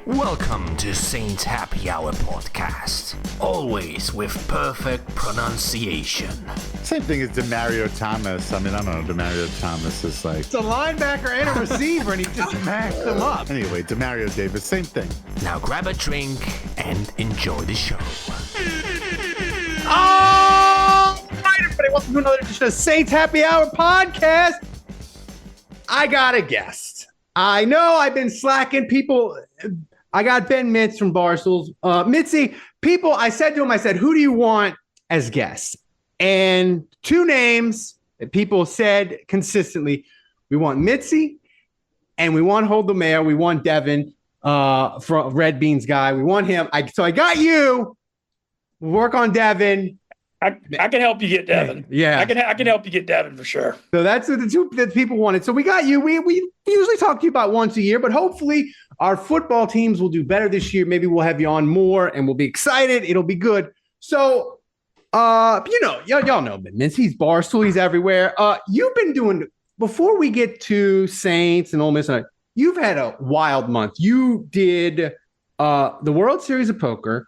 Welcome to Saints Happy Hour podcast. Always with perfect pronunciation. Same thing as Demario Thomas. I mean, I don't know. Demario Thomas is like... It's a linebacker and a receiver, and he just maxed them up. Anyway, Demario Davis, same thing. Now grab a drink and enjoy the show. All right, everybody. Welcome to another edition of Saints Happy Hour podcast. I got a guest. I know I've been slacking. People... I got Ben Mintz from Barstools. Mitzi, I said to him, who do you want as guests? And two names that people said consistently, we want Mitzi and we want Hold the Mayor. We want Devin from Red Beans guy. We want him. So I got you. We'll work on Devin. I can help you get Devin. Yeah. I can help you get Devin for sure. So that's the two that people wanted. So we got you. We usually talk to you about once a year, but hopefully our football teams will do better this year. Maybe we'll have you on more and we'll be excited. It'll be good. So, y'all know Ben Mintz. He's Barstool. He's everywhere. You've been doing, before we get to Saints and Ole Miss, you've had a wild month. You did the World Series of Poker.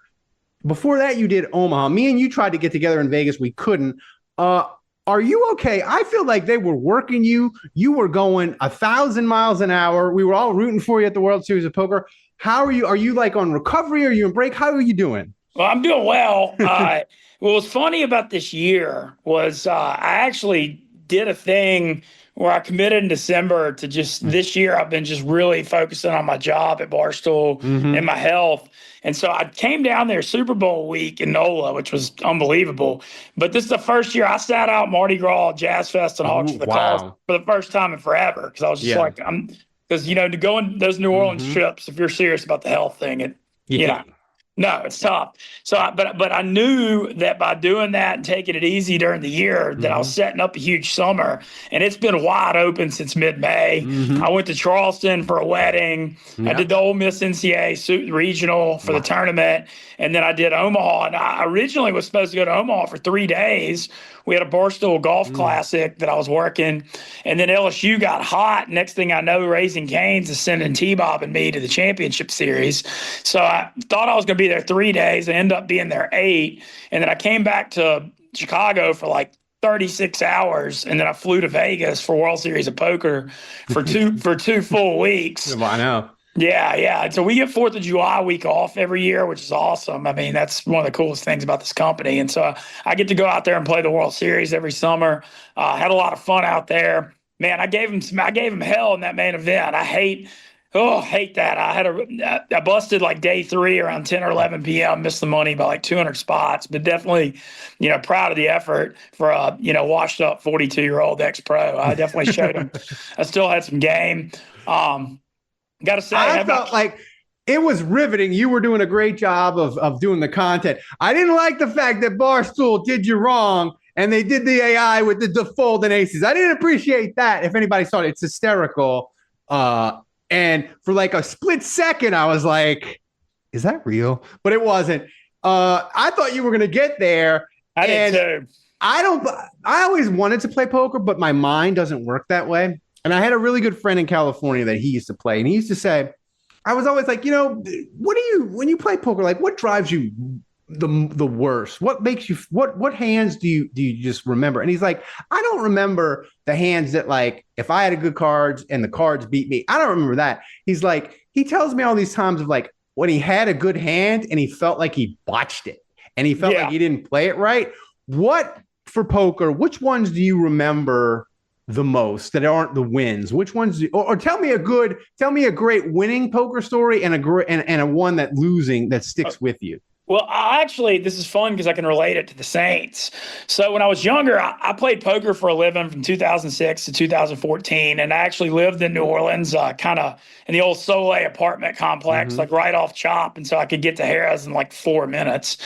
Before that, you did Omaha. Me and you tried to get together in Vegas. We couldn't. Are you okay? I feel like they were working you. You were going 1,000 miles an hour. We were all rooting for you at the World Series of Poker. How are you? Are you like on recovery? Are you in break? How are you doing? Well, I'm doing well. What was funny about this year was I actually did a thing where I committed in December to just this year. I've been just really focusing on my job at Barstool and my health. And so I came down there Super Bowl week in NOLA, which was unbelievable. But this is the first year I sat out Mardi Gras, Jazz Fest, and Hawks for the Cause for the first time in forever. Because I was just to go on those New Orleans trips, if you're serious about the health thing, no, it's tough. So, but I knew that by doing that and taking it easy during the year, that I was setting up a huge summer, and it's been wide open since mid-May. I went to Charleston for a wedding. I did the Ole Miss NCAA regional for the tournament, and then I did Omaha. And I originally was supposed to go to Omaha for 3 days. We had a Barstool Golf Classic that I was working, and then LSU got hot. Next thing I know, Raising Cane's is sending T-Bob and me to the championship series. So I thought I was going to be there 3 days. I ended up being there 8, and then I came back to Chicago for like 36 hours, and then I flew to Vegas for World Series of Poker for two full weeks. I know. Yeah. So we get 4th of July week off every year, which is awesome. I mean, that's one of the coolest things about this company. And so I get to go out there and play the World Series every summer. Had a lot of fun out there. Man, I gave him hell in that main event. I hate that. I busted like day 3 around 10 or 11 p.m., missed the money by like 200 spots, but definitely, proud of the effort for a, washed up 42-year-old ex-pro. I definitely showed him. I still had some game. Got to say, I felt like it was riveting. You were doing a great job of doing the content. I didn't like the fact that Barstool did you wrong and they did the AI with the default and aces. I didn't appreciate that. If anybody saw it, it's hysterical. And for like a split second, I was like, is that real? But it wasn't. I thought you were going to get there. I did too. I always wanted to play poker, but my mind doesn't work that way. And I had a really good friend in California that he used to play, and he used to say, I was always like, when you play poker, like what drives you the worst? What makes you, what hands do you just remember? And he's like, I don't remember the hands that like, if I had good cards and the cards beat me, I don't remember that. He's like, he tells me all these times of like when he had a good hand and he felt like he botched it and he felt like he didn't play it right. What for poker, which ones do you remember the most that aren't the wins? Which ones or tell me a great winning poker story and a one that losing that sticks with you. Well, this is fun because I can relate it to the Saints. So when I was younger, I played poker for a living from 2006 to 2014, and I actually lived in New Orleans, kind of in the old Soleil apartment complex, like right off Chop, and so I could get to Harrah's in like 4 minutes.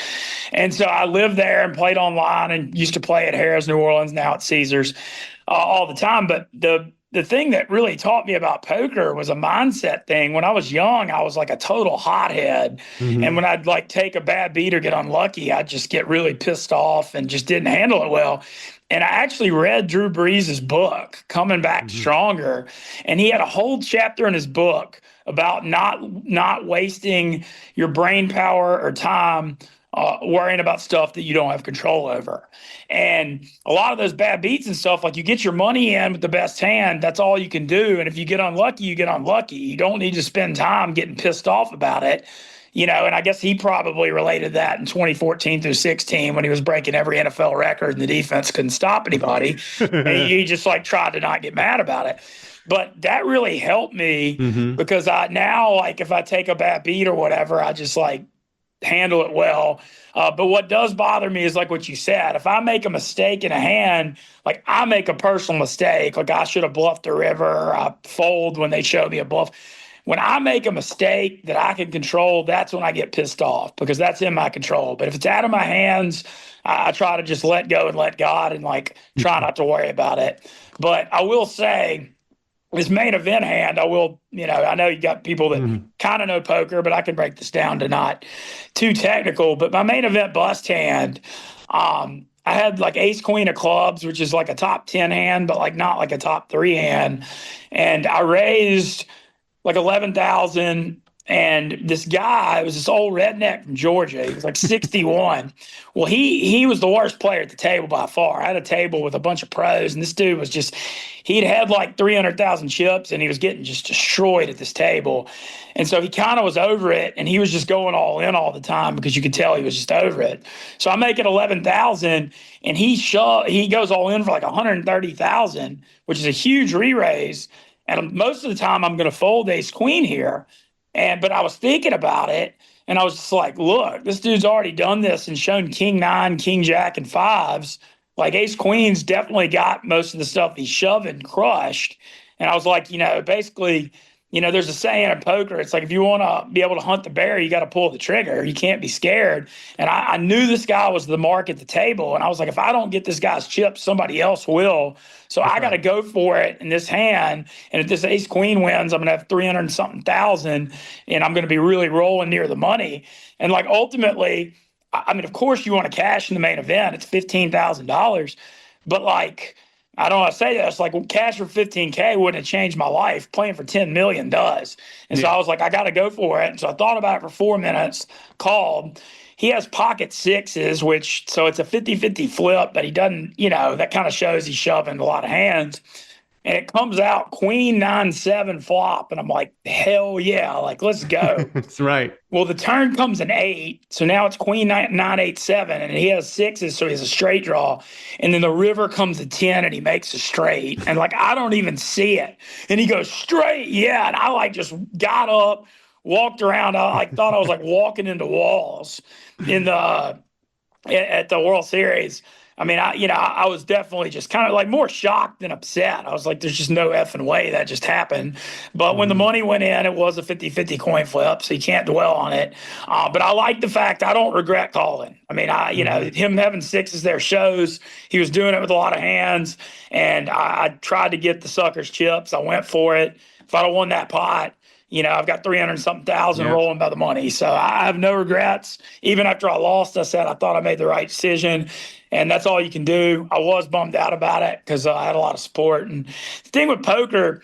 And so I lived there and played online and used to play at Harrah's New Orleans, now at Caesars, all the time. But the thing that really taught me about poker was a mindset thing. When I was young, I was like a total hothead. And when I'd like take a bad beat or get unlucky, I'd just get really pissed off and just didn't handle it well. And I actually read Drew Brees' book, Coming Back Stronger, and he had a whole chapter in his book about not wasting your brain power or time worrying about stuff that you don't have control over. And a lot of those bad beats and stuff, like you get your money in with the best hand, that's all you can do. And if you get unlucky, you get unlucky. You don't need to spend time getting pissed off about it. And I guess he probably related that in 2014 through 16 when he was breaking every NFL record and the defense couldn't stop anybody. And he just like tried to not get mad about it. But that really helped me because now, like, if I take a bad beat or whatever, I just like handle it well. But what does bother me is like what you said. If I make a mistake in a hand, like I make a personal mistake, like I should have bluffed the river, or I fold when they show me a bluff. When I make a mistake that I can control, that's when I get pissed off because that's in my control. But if it's out of my hands, I try to just let go and let God and like try not to worry about it. But I will say, this main event hand, I know you got people that kind of know poker, but I can break this down to not too technical. But my main event bust hand, I had like ace queen of clubs, which is like a top 10 hand, but like not like a top 3 hand. And I raised like 11,000. And this guy, it was this old redneck from Georgia. He was like 61. Well, he was the worst player at the table by far. I had a table with a bunch of pros, and this dude was just, he'd had like 300,000 chips, and he was getting just destroyed at this table. And so he kind of was over it, and he was just going all in all the time because you could tell he was just over it. So I make it 11,000, and he goes all in for like 130,000, which is a huge re-raise. And most of the time I'm going to fold ace queen here. But I was thinking about it, and I was just like, look, this dude's already done this and shown king 9, king jack, and 5s. Like ace queen's definitely got most of the stuff he's shoving crushed. And I was like, basically, there's a saying in poker. It's like if you want to be able to hunt the bear, you got to pull the trigger. You can't be scared. And I knew this guy was the mark at the table. And I was like, if I don't get this guy's chips, somebody else will. So I got to go for it in this hand. And if this ace queen wins, I'm going to have 300 and something thousand, and I'm going to be really rolling near the money. And like ultimately, I mean, of course you want to cash in the main event. It's $15,000. But like, I don't want to say that. It's like, well, cash for 15K wouldn't have changed my life. Playing for 10 million does. And so I was like, I got to go for it. And so I thought about it for 4 minutes, called. He has pocket 6s, so it's a 50-50 flip, but he doesn't, that kind of shows he's shoving a lot of hands. And it comes out queen 9-7 flop. And I'm like, hell yeah, like, let's go. That's right. Well, the turn comes an 8. So now it's queen 9-8-7. And he has 6s, so he has a straight draw. And then the river comes a 10 and he makes a straight. And like, I don't even see it. And he goes straight. Yeah. And I like just got up, walked around. I like thought I was like walking into walls at the World Series. I mean, I was definitely just kind of like more shocked than upset. I was like, there's just no effing way that just happened. But when the money went in, it was a 50-50 coin flip, so you can't dwell on it. But I like the fact I don't regret calling. I mean, him having 6s there shows he was doing it with a lot of hands, and I tried to get the sucker's chips. I went for it. If I'd have won that pot, I've got 300 something thousand rolling by the money. So I have no regrets. Even after I lost, I said I thought I made the right decision. And that's all you can do. I was bummed out about it because I had a lot of support. And the thing with poker,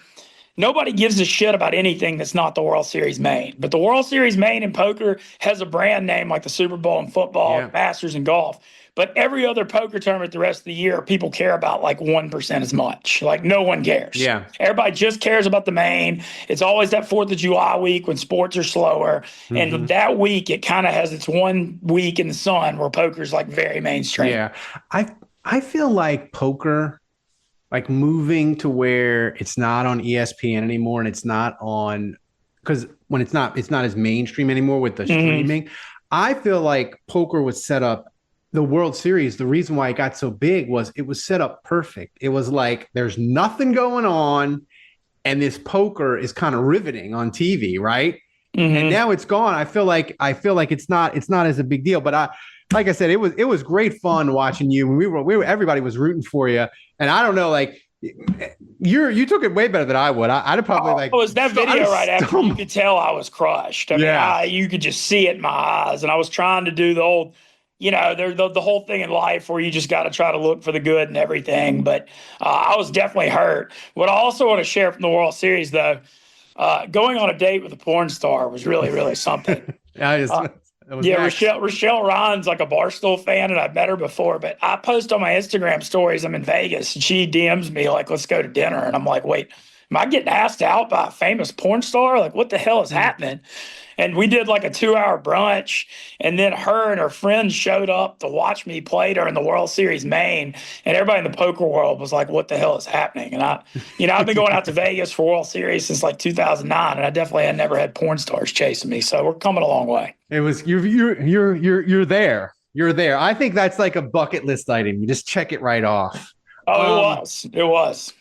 nobody gives a shit about anything that's not the World Series main. But the World Series main in poker has a brand name like the Super Bowl in football, Masters in golf. But every other poker tournament the rest of the year, people care about like 1% as much. Like no one cares. Yeah. Everybody just cares about the main. It's always that 4th of July week when sports are slower. And that week, it kind of has its 1 week in the sun where poker's like very mainstream. Yeah. I feel like poker, like moving to where it's not on ESPN anymore and it's not on, because when it's not as mainstream anymore with the streaming, I feel like poker was set up. The World Series, the reason why it got so big was it was set up perfect. It was like there's nothing going on, and this poker is kind of riveting on TV, right? And now it's gone. I feel like it's not as a big deal. But like I said, it was great fun watching you. We were everybody was rooting for you, and I don't know, like you took it way better than I would. I'd probably it was that video right after you could tell I was crushed. I mean, you could just see it in my eyes, and I was trying to do the old. The whole thing in life where you just got to try to look for the good and everything. But I was definitely hurt. What I also want to share from the World Series, though, going on a date with a porn star was really, really something. Rochelle Ron's like a Barstool fan, and I've met her before, but I post on my Instagram stories I'm in Vegas, and she DMs me like, let's go to dinner. And I'm like, wait, am I getting asked out by a famous porn star? Like, what the hell is happening? And we did like a 2-hour brunch, and then her and her friends showed up to watch me play during the World Series main, and everybody in the poker world was like, what the hell is happening? And I've been going out to Vegas for World Series since like 2009, and I definitely had never had porn stars chasing me. So we're coming a long way. It was you're there. You're there. I think that's like a bucket list item. You just check it right off. Oh, it was.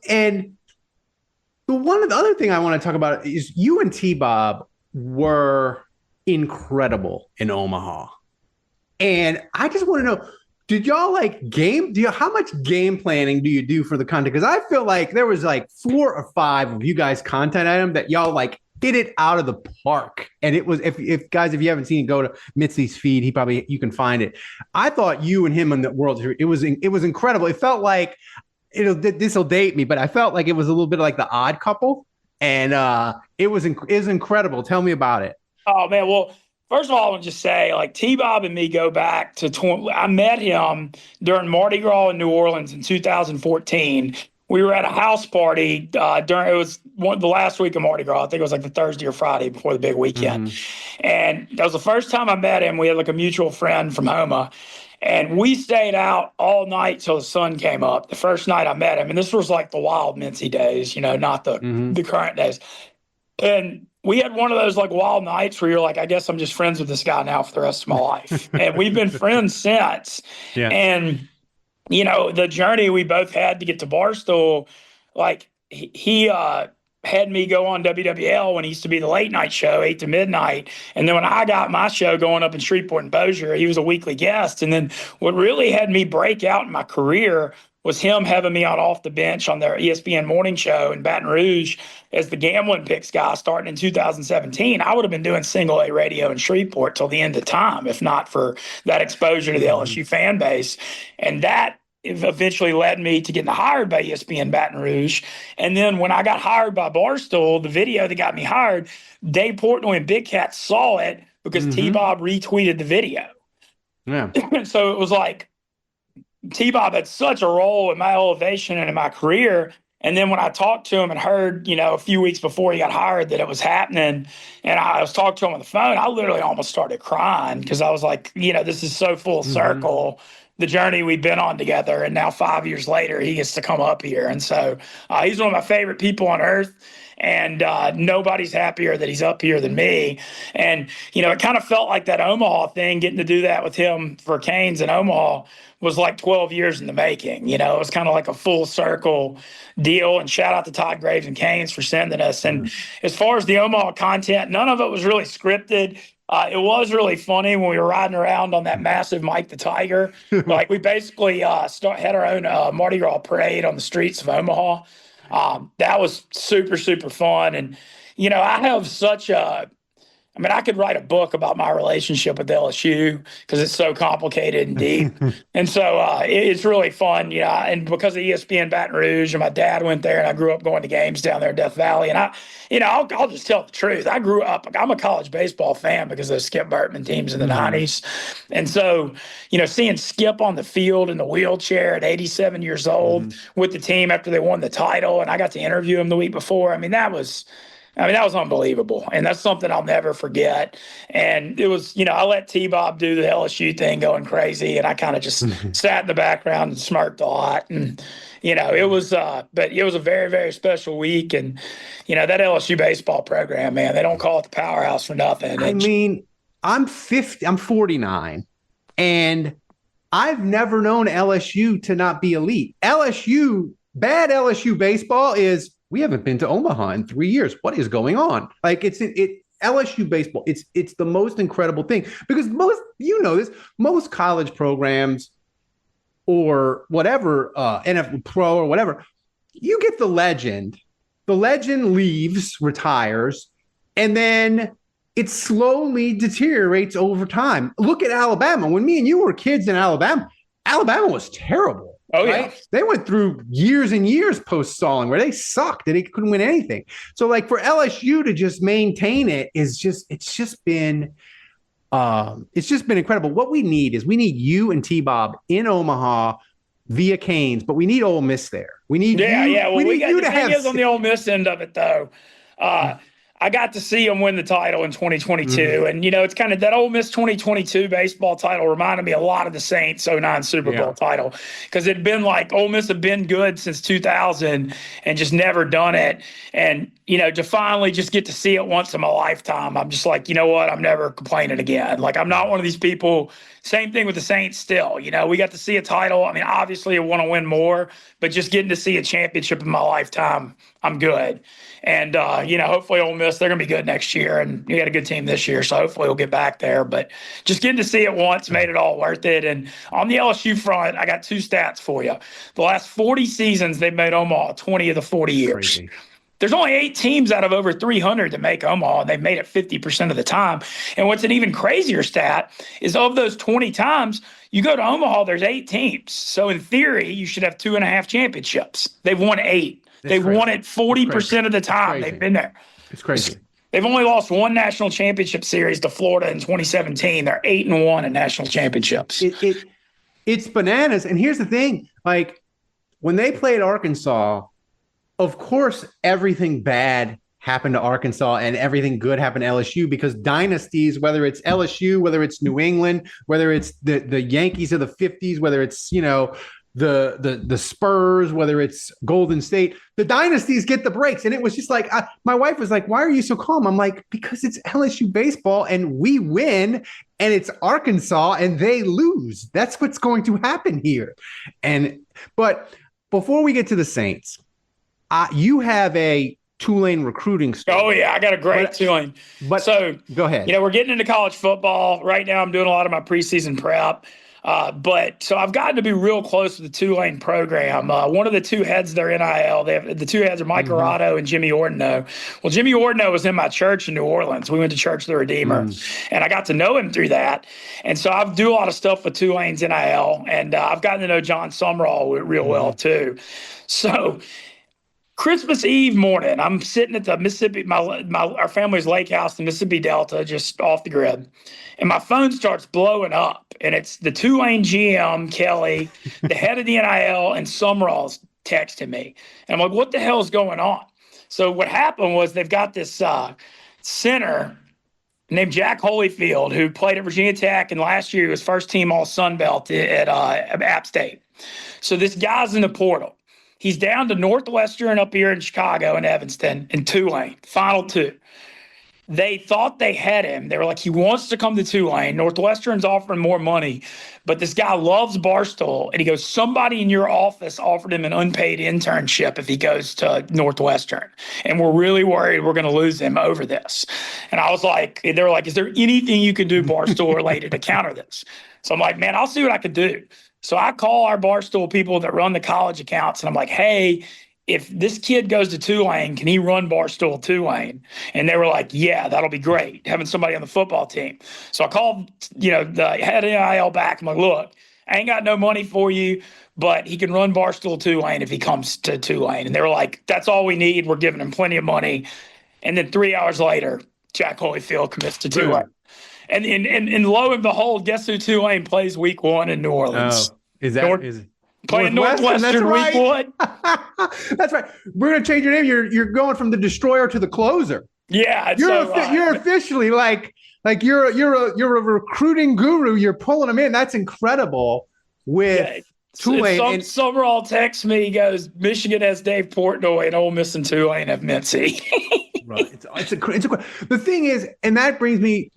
And the other thing I want to talk about is you and T-Bob were incredible in Omaha. And I just want to know, did y'all how much game planning do you do for the content? Because I feel like there was like 4 or 5 of you guys content items that y'all like hit it out of the park. And it was, if you haven't seen it, go to Mitzi's feed. You can find it. I thought you and him in the World Series, it was incredible. It felt like, this will date me, but I felt like it was a little bit like The Odd Couple, and it was incredible. Tell me about it. Oh man, well, first of all, I want to just say, like, T-Bob and me go back to I met him during Mardi Gras in New Orleans in 2014. We were at a house party it was the last week of Mardi Gras. I think it was like the Thursday or Friday before the big weekend, and that was the first time I met him. We had like a mutual friend from Homa. And we stayed out all night till the sun came up. The first night I met him, and this was like the wild Mintzy days, not the current days. And we had one of those like wild nights where you're like, I guess I'm just friends with this guy now for the rest of my life. And we've been friends since. Yeah. And, the journey we both had to get to Barstool, like he had me go on WWL when he used to be the late night show, 8 to midnight. And then when I got my show going up in Shreveport and Bossier, he was a weekly guest. And then what really had me break out in my career was him having me on Off the Bench on their ESPN morning show in Baton Rouge as the gambling picks guy starting in 2017. I would have been doing single A radio in Shreveport till the end of time, if not for that exposure to the LSU fan base. And that eventually led me to getting hired by ESPN Baton Rouge. And then when I got hired by Barstool, the video that got me hired, Dave Portnoy and Big Cat saw it because T-Bob retweeted the video. Yeah. So it was like T-Bob had such a role in my elevation and in my career. And then when I talked to him and heard, a few weeks before he got hired that it was happening, and I was talking to him on the phone, I literally almost started crying because I was like, this is so full circle. The journey we've been on together, and now 5 years later, he gets to come up here. And so he's one of my favorite people on earth, and nobody's happier that he's up here than me. And, it kind of felt like that Omaha thing, getting to do that with him for Canes in Omaha was like 12 years in the making. It was kind of like a full circle deal. And shout out to Todd Graves and Canes for sending us. And as far as the Omaha content, none of it was really scripted. It was really funny when we were riding around on that massive Mike the Tiger. Like we basically had our own Mardi Gras parade on the streets of Omaha. That was super, super fun. And, I have such I could write a book about my relationship with LSU because it's so complicated and deep. And so it's really fun, and because of ESPN Baton Rouge, and my dad went there, and I grew up going to games down there in Death Valley. And I'll just tell the truth. I grew up, I'm a college baseball fan because of those Skip Bertman teams in the 90s. And so, seeing Skip on the field in the wheelchair at 87 years old with the team after they won the title, and I got to interview him the week before. That was unbelievable. And that's something I'll never forget. And it was, I let T-Bob do the LSU thing going crazy. And I kind of just sat in the background and smirked a lot. And, it was, but it was a very, very special week. And, that LSU baseball program, man, they don't call it the powerhouse for nothing. I'm 49 and I've never known LSU to not be elite. Bad LSU baseball is, we haven't been to Omaha in 3 years. What is going on? Like LSU baseball. It's the most incredible thing because most college programs or whatever, NFL pro or whatever, you get the legend. The legend leaves, retires, and then it slowly deteriorates over time. Look at Alabama. When me and you were kids in Alabama was terrible. Oh, right? yeah. They went through years and years post-Stalin where they sucked and they couldn't win anything. So like for LSU to just maintain it is just it's just been incredible. What we need you and T-Bob in Omaha via Canes, but we need Ole Miss there. We need Yeah. Well, we got you the to thing have is on the Ole Miss end of it though. I got to see them win the title in 2022. And, it's kind of that Ole Miss 2022 baseball title reminded me a lot of the Saints 09 Super Bowl title because it'd been like Ole Miss had been good since 2000 and just never done it. And, to finally just get to see it once in my lifetime, I'm just like, you know what? I'm never complaining again. Like, I'm not one of these people. Same thing with the Saints still. We got to see a title. I mean, obviously, I want to win more, but just getting to see a championship in my lifetime, I'm good. And, hopefully Ole Miss, they're going to be good next year. And you got a good team this year, so hopefully we'll get back there. But just getting to see it once made it all worth it. And on the LSU front, I got 2 stats for you. The last 40 seasons, they've made Omaha 20 of the 40 years. Crazy. There's only 8 teams out of over 300 that make Omaha, and they've made it 50% of the time. And what's an even crazier stat is of those 20 times, you go to Omaha, there's 8 teams. So in theory, you should have 2.5 championships. They've won 8. They've won it 40% of the time they've been there. It's crazy. They've only lost 1 national championship series to Florida in 2017. They're 8-1 in national championships. It's bananas. And here's the thing, like when they played Arkansas, of course, everything bad happened to Arkansas and everything good happened to LSU because dynasties, whether it's LSU, whether it's New England, whether it's the Yankees of the 50s, whether it's, the Spurs, whether it's Golden State, the dynasties get the breaks. And it was just like, my wife was like, why are you so calm? I'm like, because it's LSU baseball and we win and it's Arkansas and they lose. That's what's going to happen here. But before we get to the Saints, you have a Tulane recruiting story. Oh, yeah. I got a great Tulane. But so go ahead. We're getting into college football. Right now, I'm doing a lot of my preseason prep. So I've gotten to be real close with the Tulane program. One of the 2 heads of their NIL, the 2 heads are Mike Arado and Jimmy Ordino. Well, Jimmy Ordino was in my church in New Orleans. We went to Church of the Redeemer, and I got to know him through that. And so I do a lot of stuff with Tulane's NIL, and I've gotten to know John Sumrall real well too. So Christmas Eve morning, I'm sitting at the Mississippi, our family's lake house, the Mississippi Delta, just off the grid. And my phone starts blowing up. And it's the Tulane GM, Kelly, the head of the NIL, and Sumrall's texting me. And I'm like, what the hell is going on? So what happened was they've got this center named Jack Holyfield who played at Virginia Tech. And last year he was first team all Sun Belt at App State. So this guy's in the portal. He's down to Northwestern up here in Chicago and Evanston and Tulane, final 2. They thought they had him. They were like, he wants to come to Tulane. Northwestern's offering more money, but this guy loves Barstool. And he goes, somebody in your office offered him an unpaid internship if he goes to Northwestern. And we're really worried we're going to lose him over this. And I was like, they were like, is there anything you can do Barstool related to counter this? So I'm like, man, I'll see what I can do. So I call our Barstool people that run the college accounts, and I'm like, hey, if this kid goes to Tulane, can he run Barstool Tulane? And they were like, yeah, that'll be great, having somebody on the football team. So I called, the head of NIL back. I'm like, look, I ain't got no money for you, but he can run Barstool Tulane if he comes to Tulane. And they were like, that's all we need. We're giving him plenty of money. And then 3 hours later, Jack Holyfield commits to Tulane. And lo and behold, guess who Tulane plays week 1 in New Orleans? Playing Northwestern week 1. That's right. We're going to change your name. You're going from the destroyer to the closer. Yeah, you're officially like you're a recruiting guru. You're pulling them in. That's incredible. With Tulane, Summerall texts me. He goes, Michigan has Dave Portnoy and Ole Miss and Tulane have Mintzy. Right. It's the thing is, and that brings me.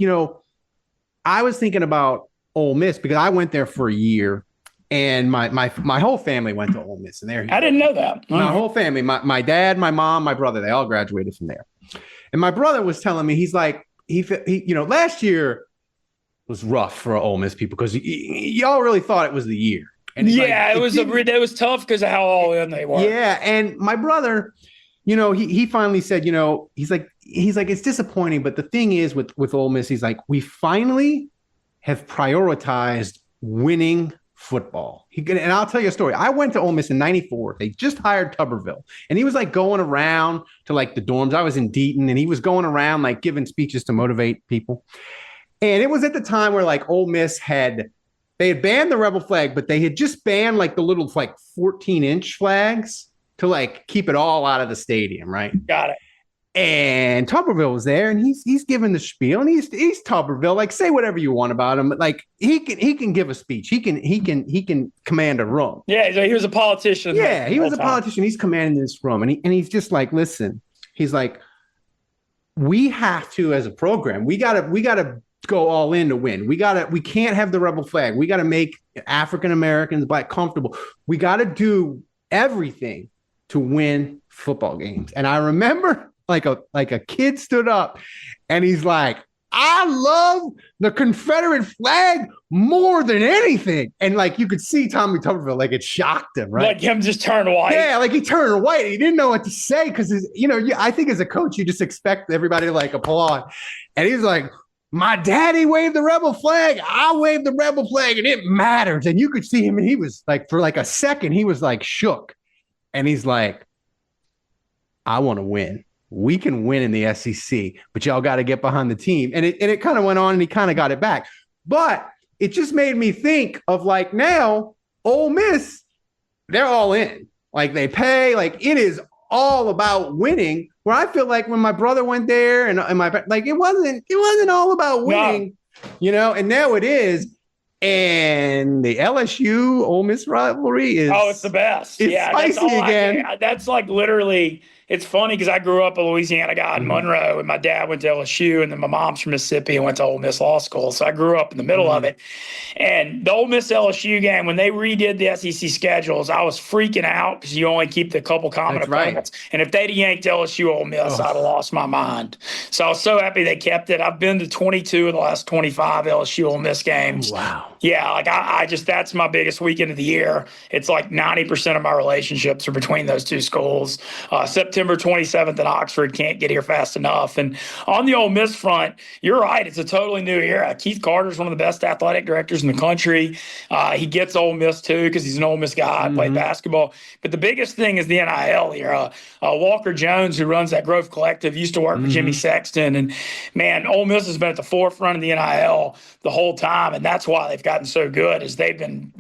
I was thinking about Ole Miss because I went there for a year. And my whole family went to Ole Miss, and I didn't know that. My whole family, my dad, my mom, my brother, they all graduated from there. And my brother was telling me, he's like, he last year was rough for Ole Miss people because y'all really thought it was the year. And yeah, it was tough because of how all in they were. Yeah, and my brother, he finally said, he's like it's disappointing, but the thing is with Ole Miss, he's like, we finally have prioritized winning football. And I'll tell you a story. I went to Ole Miss in '94. They just hired Tuberville, and he was like going around to like the dorms. I was in Deaton, and he was going around like giving speeches to motivate people. And it was at the time where like Ole Miss they had banned the rebel flag, but they had just banned like the little like 14-inch flags to like keep it all out of the stadium, right? Got it. And Tuberville was there, and he's giving the spiel, and he's Tuberville. Like, say whatever you want about him, but like he can give a speech. He can command a room. Yeah, so he was a politician. Yeah, he was a politician. He's commanding this room, and he's just like, listen. He's like, we have to, as a program, we gotta go all in to win. We can't have the rebel flag. We gotta make African Americans, Black comfortable. We gotta do everything to win football games. And I remember. Like a kid stood up and he's like, I love the Confederate flag more than anything. And like you could see Tommy Tuberville, like it shocked him, right? Like him just turned white. Yeah, like he turned white. He didn't know what to say because, I think as a coach, you just expect everybody to like applaud. And he's like, my daddy waved the rebel flag. I waved the rebel flag and it matters. And you could see him and he was like, for like a second, he was like shook. And he's like, I want to win. We can win in the SEC, but y'all got to get behind the team. And it kind of went on and he kind of got it back. But it just made me think of like now Ole Miss, they're all in. Like they pay, like it is all about winning. Where I feel like when my brother went there and like it wasn't all about winning, and now it is. And the LSU Ole Miss rivalry is it's the best. It's spicy again. That's like literally. It's funny because I grew up a Louisiana guy in Monroe, and my dad went to LSU, and then my mom's from Mississippi and went to Ole Miss Law School. So I grew up in the middle of it. And the Ole Miss LSU game, when they redid the SEC schedules, I was freaking out because you only keep the couple common opponents. Right. And if they'd yanked LSU Ole Miss, I'd have lost my mind. So I was so happy they kept it. I've been to 22 of the last 25 LSU Ole Miss games. Wow. Yeah, like I just that's my biggest weekend of the year. It's like 90% of my relationships are between those two schools. September 27th in Oxford, can't get here fast enough. And on the Ole Miss front, you're right. It's a totally new era. Keith Carter's one of the best athletic directors in the country. He gets Ole Miss too because he's an Ole Miss guy, played basketball. But the biggest thing is the NIL era. Walker Jones, who runs that Grove Collective, used to work for Jimmy Sexton. And man, Ole Miss has been at the forefront of the NIL the whole time. And that's why they've gotten so good is they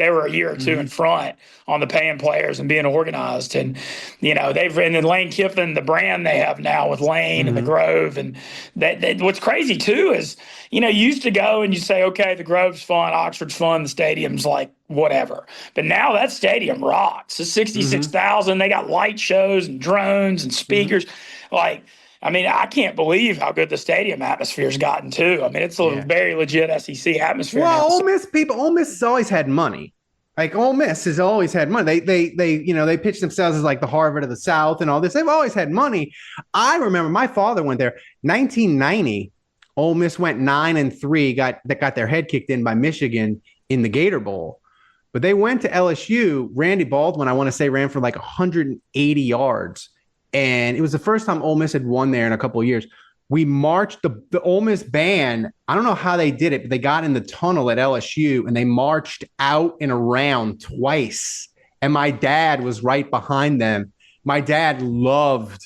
were a year or two in front on the paying players and being organized. And, and then Lane Kiffin, the brand they have now with Lane and the Grove. And that what's crazy too is, you used to go and you say, okay, the Grove's fun, Oxford's fun, the stadium's like whatever. But now that stadium rocks. It's 66,000. They got light shows and drones and speakers. I can't believe how good the stadium atmosphere's gotten too. I mean, it's a very legit SEC atmosphere. Well, now. Ole Miss has always had money. Like Ole Miss has always had money. They pitch themselves as like the Harvard of the South and all this. They've always had money. I remember my father went there 1990. Ole Miss went 9-3, got their head kicked in by Michigan in the Gator Bowl. But they went to LSU. Randy Baldwin, I want to say, ran for like 180 yards. And it was the first time Ole Miss had won there in a couple of years. We marched the Ole Miss band. I don't know how they did it, but they got in the tunnel at LSU and they marched out and around twice. And my dad was right behind them. My dad loved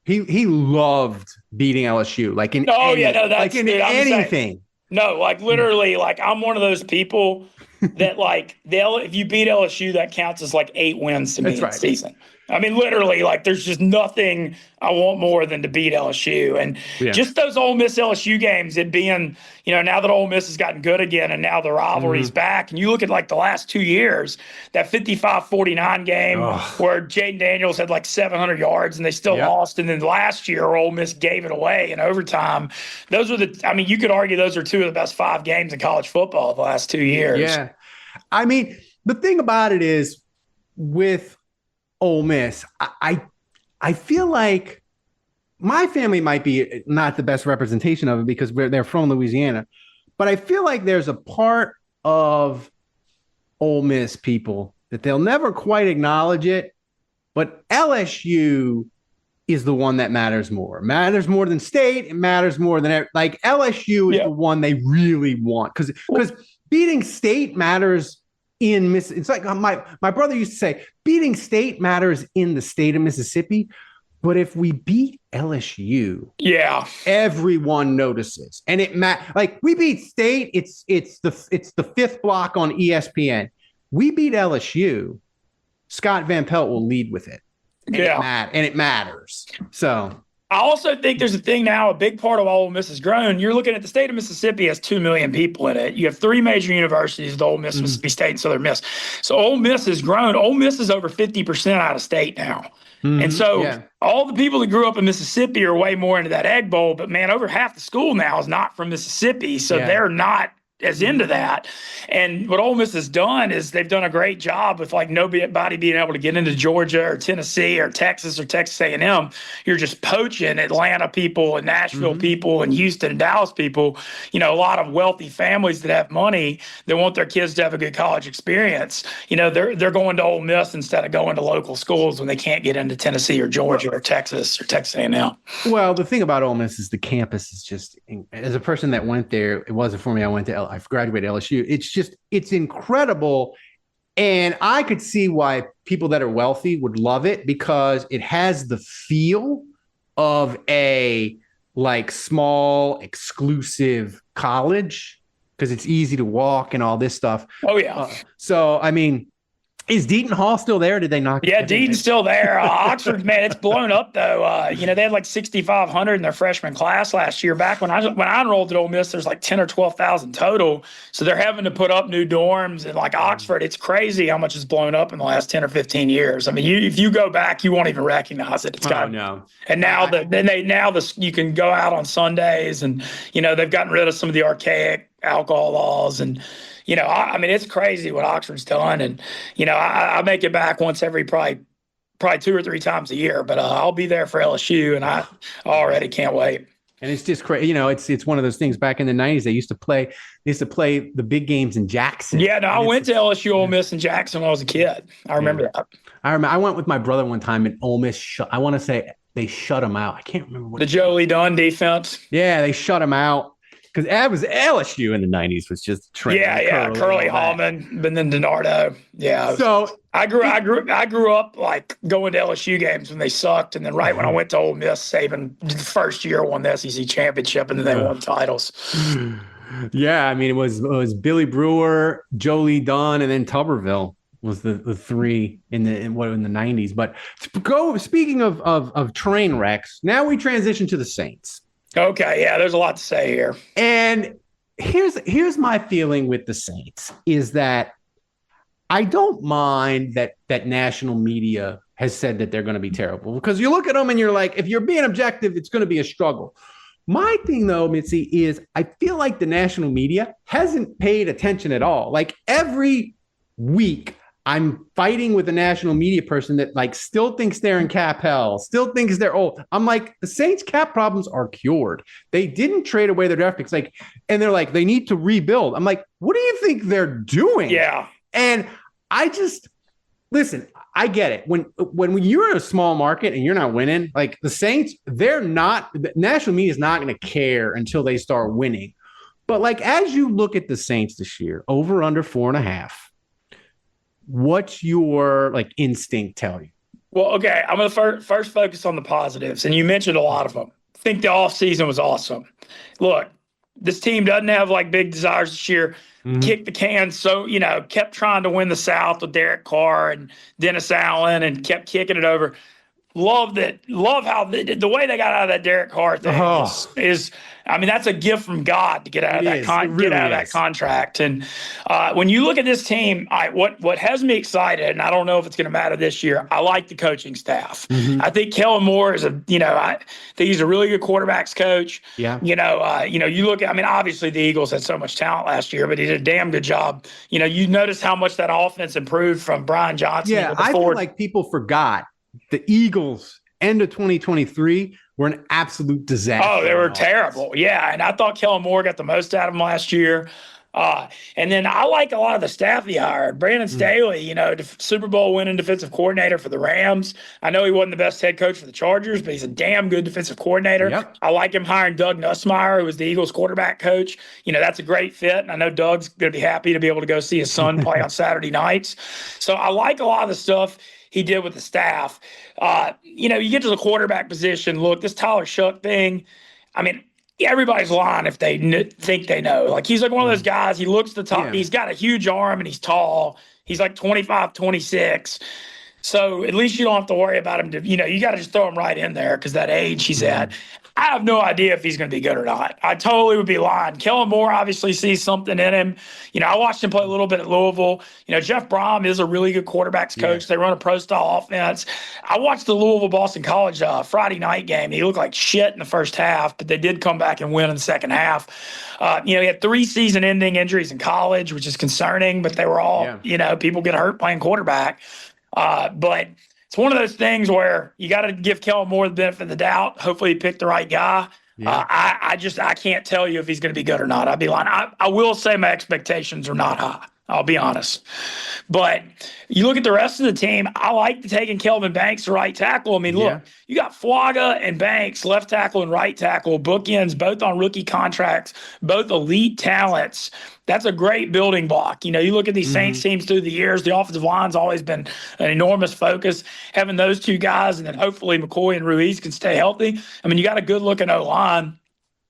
beating LSU. Like in anything. No, like literally, like I'm one of those people that like if you beat LSU, that counts as like 8 wins to me in season. I mean, literally, like there's just nothing I want more than to beat LSU. And just those Ole Miss LSU games, it being, now that Ole Miss has gotten good again and now the rivalry's back. And you look at like the last 2 years, that 55-49 game where Jaden Daniels had like 700 yards and they still lost. And then last year, Ole Miss gave it away in overtime. Those are you could argue those are 2 of the best 5 games in college football the last 2 years. Yeah. I mean, the thing about it is with Ole Miss, I feel like my family might be not the best representation of it because they're from Louisiana, but I feel like there's a part of Ole Miss people that they'll never quite acknowledge it, but LSU is the one that matters more. Matters more than State. It matters more than like LSU is the one they really want because beating State matters in Mississippi. It's like my brother used to say, beating state matters in the state of Mississippi. But if we beat LSU, everyone notices. And like we beat state, it's the fifth block on ESPN. We beat LSU, Scott Van Pelt will lead with it. And it matters. So I also think there's a thing now, a big part of Ole Miss has grown. You're looking at the state of Mississippi has 2 million people in it. You have 3 major universities, the Ole Miss, Mississippi State, and Southern Miss. So Ole Miss has grown. Ole Miss is over 50% out of state now. And so all the people that grew up in Mississippi are way more into that Egg Bowl. But, man, over half the school now is not from Mississippi. So they're not as into that. And what Ole Miss has done is they've done a great job with like nobody being able to get into Georgia or Tennessee or Texas A&M. You're just poaching Atlanta people and Nashville people and Houston and Dallas people, a lot of wealthy families that have money that want their kids to have a good college experience. They're going to Ole Miss instead of going to local schools when they can't get into Tennessee or Georgia or Texas A&M. Well, the thing about Ole Miss is the campus is just, as a person that went there, it wasn't for me. I graduated LSU. It's incredible. And I could see why people that are wealthy would love it because it has the feel of a like small exclusive college because it's easy to walk and all this stuff. Oh, yeah. So, I mean, is Deaton Hall still there? Or did they knock it? Yeah, Deaton's still there. Oxford, man, it's blown up though. They had like 6,500 in their freshman class last year. Back when I enrolled at Ole Miss, there's like 10 or 12,000 total. So they're having to put up new dorms, and like Oxford, it's crazy how much it's blown up in the last 10 or 15 years. I mean, if you go back, you won't even recognize it. It's got no. And now you can go out on Sundays, and they've gotten rid of some of the archaic alcohol laws and. I mean, it's crazy what Oxford's done. And, I make it back once every probably 2 or 3 times a year, but I'll be there for LSU, and I already can't wait. And it's just crazy. It's one of those things back in the 90s. They used to play the big games in Jackson. Yeah, no, I went to LSU, Ole Miss, and Jackson when I was a kid. I remember that. I went with my brother one time, and Ole Miss I want to say they shut him out. I can't remember what the Jolie Dunn defense. Yeah, they shut him out. Because that was LSU in the 90s was just trending. Yeah. Curly Hallman, and then DiNardo. Yeah. So I grew up like going to LSU games when they sucked. And then right when I went to Ole Miss, Saban the first year won the SEC championship, and then they won titles. Yeah. I mean, it was Billy Brewer, Jolie Dunn, and then Tuberville was the 3 in the 90s. But speaking of train wrecks, now we transition to the Saints. Okay, yeah, there's a lot to say here. And here's my feeling with the Saints is that I don't mind that national media has said that they're going to be terrible because you look at them and you're like, if you're being objective, it's going to be a struggle. My thing though, Mitzi, is I feel like the national media hasn't paid attention at all. Like every week I'm fighting with a national media person that like still thinks they're in cap hell, still thinks they're old. I'm like, the Saints cap problems are cured. They didn't trade away their draft picks. And they're like, they need to rebuild. I'm like, what do you think they're doing? Yeah. And listen, I get it. When you're in a small market and you're not winning, like the Saints, the national media is not going to care until they start winning. But like, as you look at the Saints this year, over under 4.5, what's your like instinct tell you? Well, okay, I'm going to first focus on the positives, and you mentioned a lot of them. I think the offseason was awesome. Look, this team doesn't have like big desires this year. Kicked the can, so kept trying to win the South with Derek Carr and Dennis Allen, and kept kicking it over. Love how the way they got out of that Derek Carr thing is I mean, that's a gift from God to get out of that contract. And when you look at this team, what has me excited, and I don't know if it's going to matter this year, I like the coaching staff. I think Kellen Moore is I think he's a really good quarterbacks coach. Yeah. You look at, I mean, obviously the Eagles had so much talent last year, but he did a damn good job. You notice how much that offense improved from Brian Johnson. Yeah, I feel like people forgot the Eagles end of 2023 were an absolute disaster. Oh, they were terrible. Yeah, and I thought Kellen Moore got the most out of them last year. And then I like a lot of the staff he hired. Brandon Staley, Super Bowl winning defensive coordinator for the Rams. I know he wasn't the best head coach for the Chargers, but he's a damn good defensive coordinator. Yep. I like him hiring Doug Nussmeier, who was the Eagles quarterback coach. That's a great fit. And I know Doug's going to be happy to be able to go see his son play on Saturday nights. So I like a lot of the stuff he did with the staff. You get to the quarterback position. Look, this Tyler Shough thing, everybody's lying if they think they know. Like, he's like one of those guys, he looks the top. Yeah. He's got a huge arm and he's tall. He's like 25, 26. So at least you don't have to worry about him. You got to just throw him right in there because that age he's at. I have no idea if he's going to be good or not. I totally would be lying. Kellen Moore obviously sees something in him. I watched him play a little bit at Louisville. Jeff Brom is a really good quarterbacks coach. Yeah. They run a pro-style offense. I watched the Louisville-Boston College Friday night game. He looked like shit in the first half, but they did come back and win in the second half. He had 3 season-ending injuries in college, which is concerning, but they were all, people get hurt playing quarterback. But it's one of those things where you got to give Kellen Moore the benefit of the doubt. Hopefully he picked the right guy. Yeah. I can't tell you if he's going to be good or not. I'd be lying. I will say my expectations are not high. I'll be honest. But you look at the rest of the team, I like taking Kelvin Banks to right tackle. Look, you got Flaga and Banks, left tackle and right tackle, bookends, both on rookie contracts, both elite talents. That's a great building block. You look at these Saints teams through the years, the offensive line's always been an enormous focus. Having those two guys, and then hopefully McCoy and Ruiz can stay healthy. You got a good-looking O-line.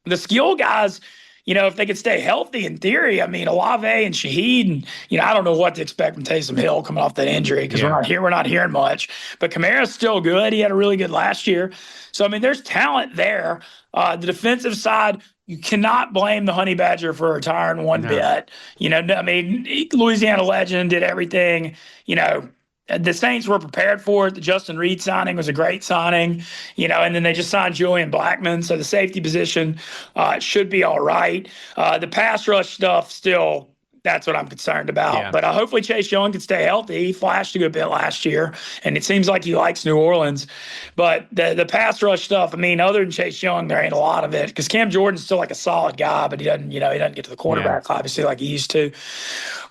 The skill guys, if they could stay healthy, in theory, Olave and Shaheed, and, I don't know what to expect from Taysom Hill coming off that injury because we're not hearing much. But Kamara's still good. He had a really good last year. So, there's talent there. The defensive side, you cannot blame the Honey Badger for retiring one bit. Louisiana legend did everything, the Saints were prepared for it. The Justin Reed signing was a great signing, and then they just signed Julian Blackmon. So the safety position should be all right. The pass rush stuff still, that's what I'm concerned about. Yeah. But hopefully Chase Young can stay healthy. He flashed a good bit last year, and it seems like he likes New Orleans. But the pass rush stuff, other than Chase Young, there ain't a lot of it because Cam Jordan's still like a solid guy, but he doesn't get to the quarterback obviously like he used to.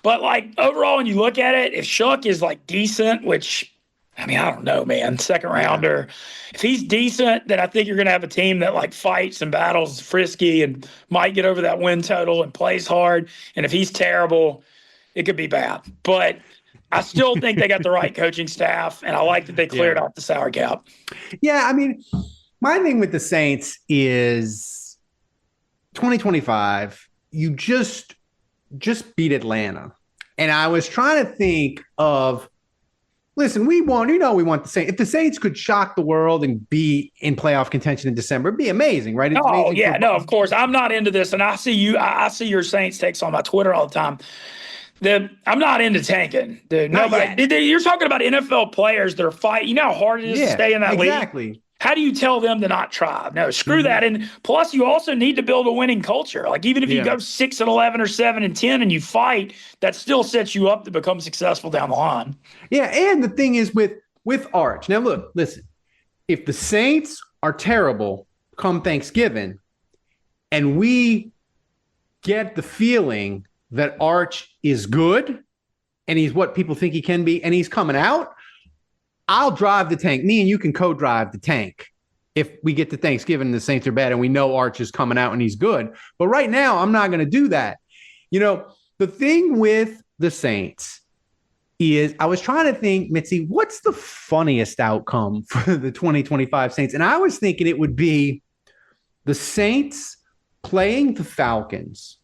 But overall, when you look at it, if Shough is decent, which I don't know, man, second rounder. If he's decent, then I think you're going to have a team that fights and battles, frisky, and might get over that win total and plays hard. And if he's terrible, it could be bad. But I still think they got the right coaching staff, and I like that they cleared out the salary cap. Yeah, my thing with the Saints is 2025, you just beat Atlanta. And I was trying to think of, listen, we want the Saints. If the Saints could shock the world and be in playoff contention in December, it'd be amazing, right? Of course. I'm not into this, and I see your Saints takes on my Twitter all the time. I'm not into tanking. Dude. You're talking about NFL players that are fighting. You know how hard it is to stay in that league? Exactly. How do you tell them to not try? No, screw that. And plus, you also need to build a winning culture. Even if you go 6-11 or 7-10 and you fight, that still sets you up to become successful down the line. Yeah, and the thing is with Arch. Now, look, listen. If the Saints are terrible come Thanksgiving, and we get the feeling that Arch is good, and he's what people think he can be, and he's coming out, I'll drive the tank. Me and you can co-drive the tank if we get to Thanksgiving and the Saints are bad and we know Arch is coming out and he's good. But right now, I'm not going to do that. The thing with the Saints is I was trying to think, Mitzi, what's the funniest outcome for the 2025 Saints? And I was thinking it would be the Saints playing the Falcons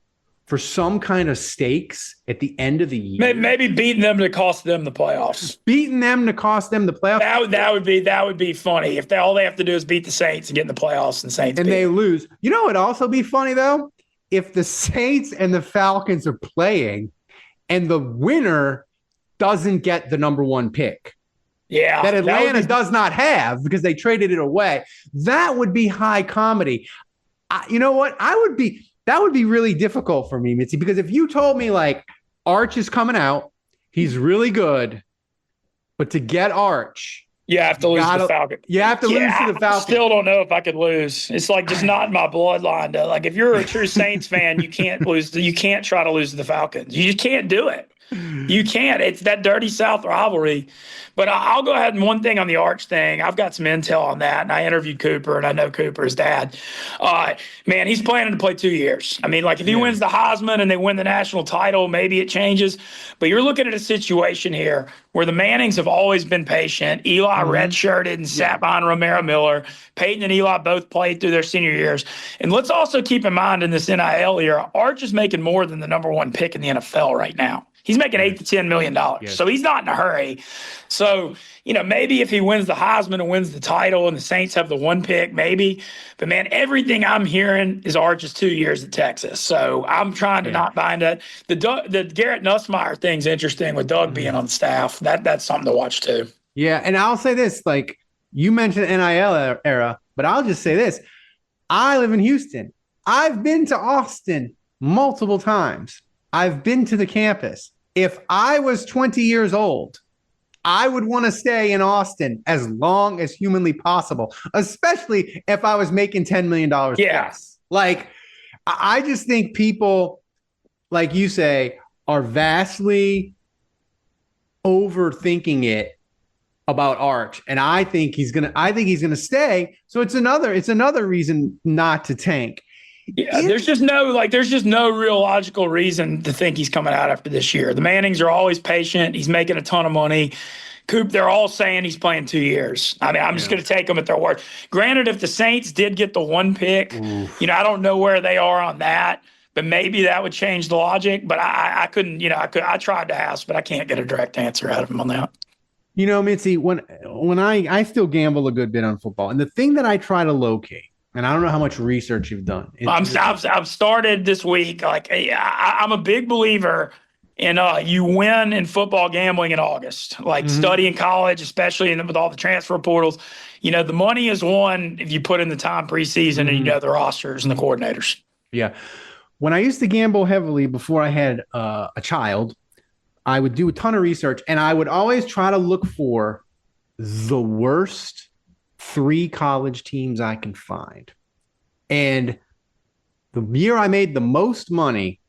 for some kind of stakes at the end of the year. Maybe beating them to cost them the playoffs. Beating them to cost them the playoffs. That would be funny if all they have to do is beat the Saints and get in the playoffs and Saints and they lose. It'd also be funny though if the Saints and the Falcons are playing and the winner doesn't get the number 1 pick. Yeah, that Atlanta does not have because they traded it away. That would be high comedy. You know what? That would be really difficult for me, Mitzi, because if you told me Arch is coming out, he's really good, but to get Arch, You have to lose to the Falcons. You have to lose to the I Falcons. still don't know if I could lose. It's like just not in my bloodline. Like if you're a true Saints fan, you can't lose. You can't try to lose to the Falcons. You just can't do it. You can't. It's that dirty South rivalry. But I'll go ahead and one thing on the Arch thing. I've got some intel on that, and I interviewed Cooper, and I know Cooper's dad. Man, he's planning to play 2 years. I mean, like if he wins the Heisman and they win the national title, maybe it changes. But you're looking at a situation here where the Mannings have always been patient. Eli redshirted and sat behind Romero Miller. Peyton and Eli both played through their senior years. And let's also keep in mind in this NIL era, Arch is making more than the number one pick in the NFL right now. He's making $8 to $10 million. Yes. So he's not in a hurry. So, maybe if he wins the Heisman and wins the title and the Saints have the one pick, maybe. But, man, everything I'm hearing is Arch's 2 years at Texas. So I'm trying to not bind that. The Garrett Nussmeier thing's interesting with Doug being on staff. That's something to watch too. Yeah, and I'll say this. Like, you mentioned NIL era, but I'll just say this. I live in Houston. I've been to Austin multiple times. I've been to the campus. If I was 20 years old, I would want to stay in Austin as long as humanly possible, especially if I was making $10 million plus. Like, I just think people, like you say, are vastly overthinking it about Arch. And I think he's gonna stay. So it's another reason not to tank. Yeah, there's just no real logical reason to think he's coming out after this year. The Mannings are always patient. He's making a ton of money. Coop, they're all saying he's playing 2 years. I mean, I'm just going to take them at their word. Granted, if the Saints did get the one pick, I don't know where they are on that, but maybe that would change the logic. But I couldn't, I tried to ask, but I can't get a direct answer out of him on that. Mintzy, when I still gamble a good bit on football, and the thing that I try to locate, and I don't know how much research you've done. I've started this week. Like I'm a big believer in you win in football gambling in August. Like studying college, especially with all the transfer portals. The money is won if you put in the time preseason and the rosters and the coordinators. Yeah. When I used to gamble heavily before I had a child, I would do a ton of research, and I would always try to look for the worst 3 college teams I can find. And the year I made the most money,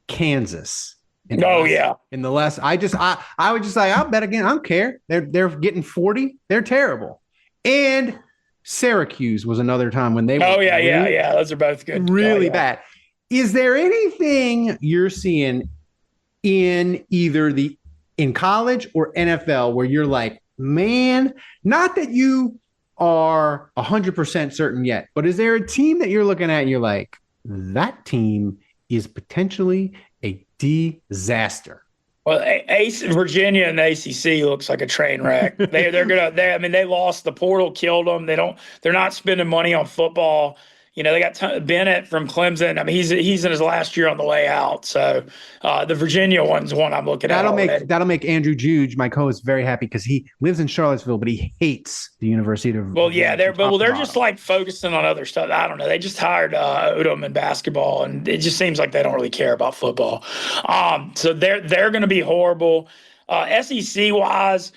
Kansas. In the last, I would just like, I'll bet again. I don't care. They're getting 40. They're terrible. And Syracuse was another time when they were. Yeah. Those are both good. Really bad. Is there anything you're seeing in either in college or NFL where you're like, man, not that you are 100% certain yet, but is there a team that you're looking at and you're like, that team is potentially a disaster? Well, Virginia and the ACC looks like a train wreck. They lost. The portal killed them. They're not spending money on football. They got Bennett from Clemson. I mean, he's in his last year on the way out. So the Virginia one's one I'm looking at. That'll make Andrew Juge, my co-host, very happy because he lives in Charlottesville, but he hates the University of. Well, yeah, they're just like focusing on other stuff. I don't know. They just hired Odom in basketball, and it just seems like they don't really care about football. So they're going to be horrible. SEC wise,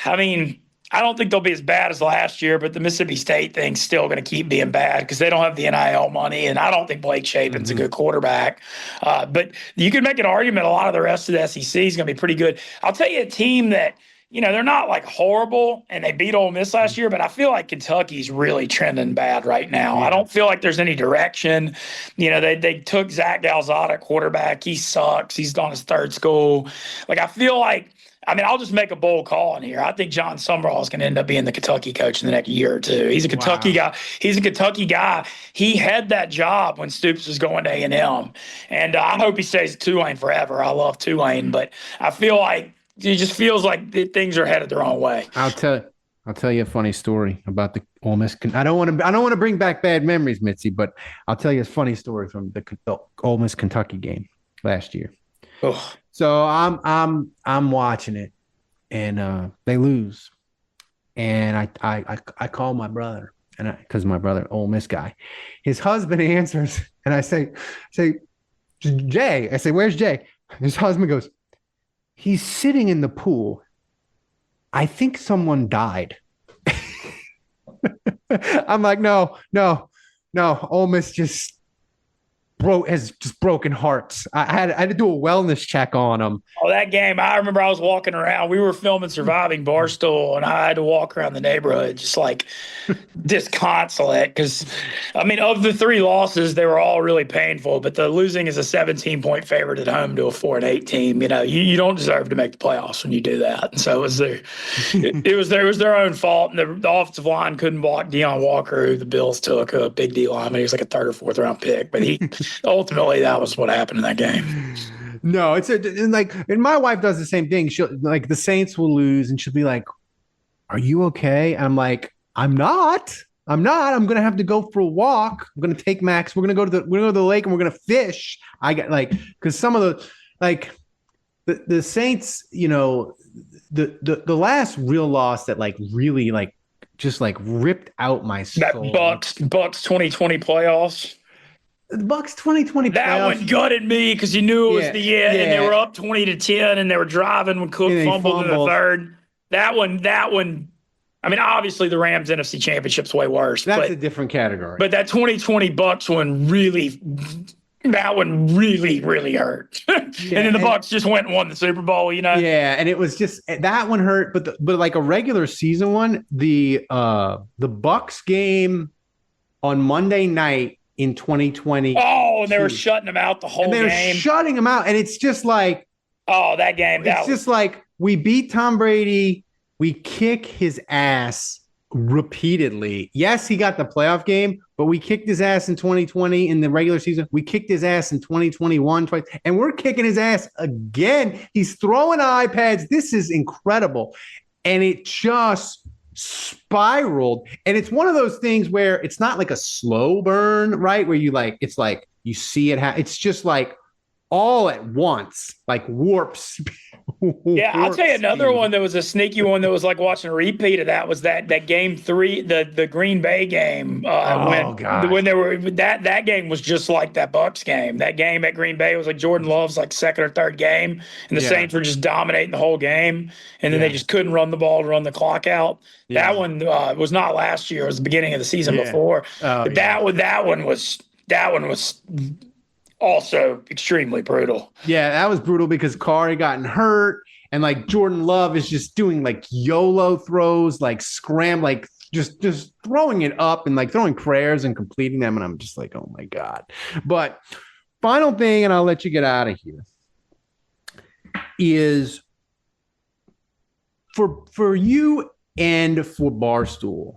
I mean, I don't think they'll be as bad as last year, but the Mississippi State thing's still going to keep being bad because they don't have the NIL money, and I don't think Blake Shapen's a good quarterback. But you could make an argument a lot of the rest of the SEC is going to be pretty good. I'll tell you a team that, they're not like horrible, and they beat Ole Miss last year, but I feel like Kentucky's really trending bad right now. I don't feel like there's any direction. They took Zach Calzada quarterback. He sucks. He's on his third school. Like, I feel like, I'll just make a bold call in here. I think John Summerall is going to end up being the Kentucky coach in the next year or two. He's a Kentucky guy. He's a Kentucky guy. He had that job when Stoops was going to A&M. And I hope he stays at Tulane forever. I love Tulane, but I feel like it just feels like things are headed the wrong way. I'll tell you a funny story about the Ole Miss. I don't want to bring back bad memories, Mitzi, but I'll tell you a funny story from the Ole Miss Kentucky game last year. Ugh. So I'm watching it, and they lose, and I call my brother, and because my brother, Ole Miss guy, his husband answers, and I say, Jay. I say, where's Jay? His husband goes, he's sitting in the pool I think someone died. I'm like, no, no, no. Ole Miss has just broken hearts. I had to do a wellness check on them. Oh, that game, I remember I was walking around. We were filming Surviving Barstool, and I had to walk around the neighborhood just like disconsolate because, I mean, of the 3 losses, they were all really painful, but the losing as a 17-point favorite at home to a 4-8 team, you don't deserve to make the playoffs when you do that. And so it was their own fault, and the offensive line couldn't block Deion Walker, who the Bills took, a big D lineman. He was like a 3rd or 4th round pick, but ultimately that was what happened in that game. No, and my wife does the same thing. She'll like the Saints will lose, and she'll be like, "Are you okay?" I'm like, "I'm not. I'm not. I'm gonna have to go for a walk. I'm gonna take Max. We're gonna go to the lake, and we're gonna fish." I got because some of the Saints, the last real loss that really just ripped out my soul. That Bucks 2020 playoffs. The Bucks 2020 that one gutted me because you knew it was the end, and they were up 20-10, and they were driving when Cook fumbled in the 3rd. That one. I mean, obviously the Rams NFC Championship's way worse. That's a different category. But that 2020 Bucks one really hurt. And then the Bucks just went and won the Super Bowl. Yeah, and it was just that one hurt. But like a regular season one, the Bucks game on Monday night in 2020. Oh, and they were shutting them out the whole game. They were shutting them out, and it's just like, oh, that game. Like we beat Tom Brady, we kick his ass repeatedly. Yes, he got the playoff game, but we kicked his ass in 2020 in the regular season. We kicked his ass in 2021 twice, and we're kicking his ass again. He's throwing iPads. This is incredible, and it just spiraled. And it's one of those things where it's not like a slow burn, right? Where you it's like you see it. It's just like all at once, like warps. Yeah, I'll tell you another one that was a sneaky one that was like watching a repeat of that was that game 3, the Green Bay game. When they were that game was just like that Bucks game. That game at Green Bay was like Jordan Love's 2nd or 3rd game, and the Saints were just dominating the whole game, and then they just couldn't run the ball to run the clock out. That one was not last year; it was the beginning of the season before. But that one was also extremely brutal. Yeah, that was brutal because Carr had gotten hurt, and Jordan Love is just doing YOLO throws, just throwing it up and throwing prayers and completing them, and I'm just like, oh my God. But final thing, and I'll let you get out of here, is for you and for Barstool,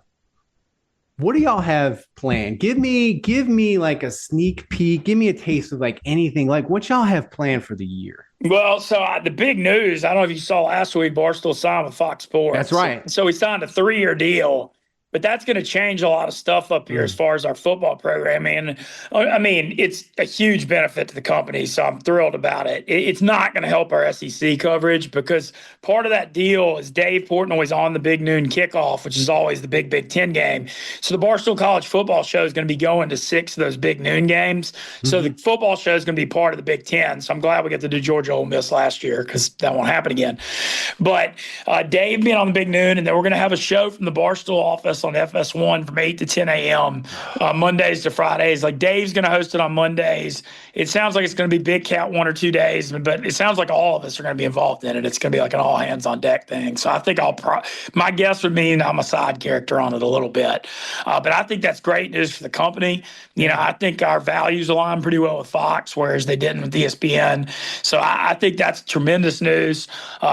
what do y'all have planned? Give me a sneak peek. Give me a taste of anything. What y'all have planned for the year? Well, so the big news, I don't know if you saw last week, Barstool signed with Fox Sports. That's right. So we signed a 3-year deal. But that's going to change a lot of stuff up here as far as our football programming. I mean, it's a huge benefit to the company, so I'm thrilled about it. It's not going to help our SEC coverage because part of that deal is Dave Portnoy's on the Big Noon Kickoff, which is always the Big Ten game. So the Barstool College Football Show is going to be going to 6 of those Big Noon games. So the football show is going to be part of the Big Ten. So I'm glad we got to do Georgia Ole Miss last year because that won't happen again. But Dave being on the Big Noon, and then we're going to have a show from the Barstool office on FS1 from 8 to 10 a.m. Mondays to Fridays. Dave's going to host it on Mondays. It sounds like it's going to be Big Cat 1 or 2 days, but it sounds like all of us are going to be involved in it. It's going to be like an all hands on deck thing. So I think my guess would mean I'm a side character on it a little bit. But I think that's great news for the company. I think our values align pretty well with Fox, whereas they didn't with ESPN. So I think that's tremendous news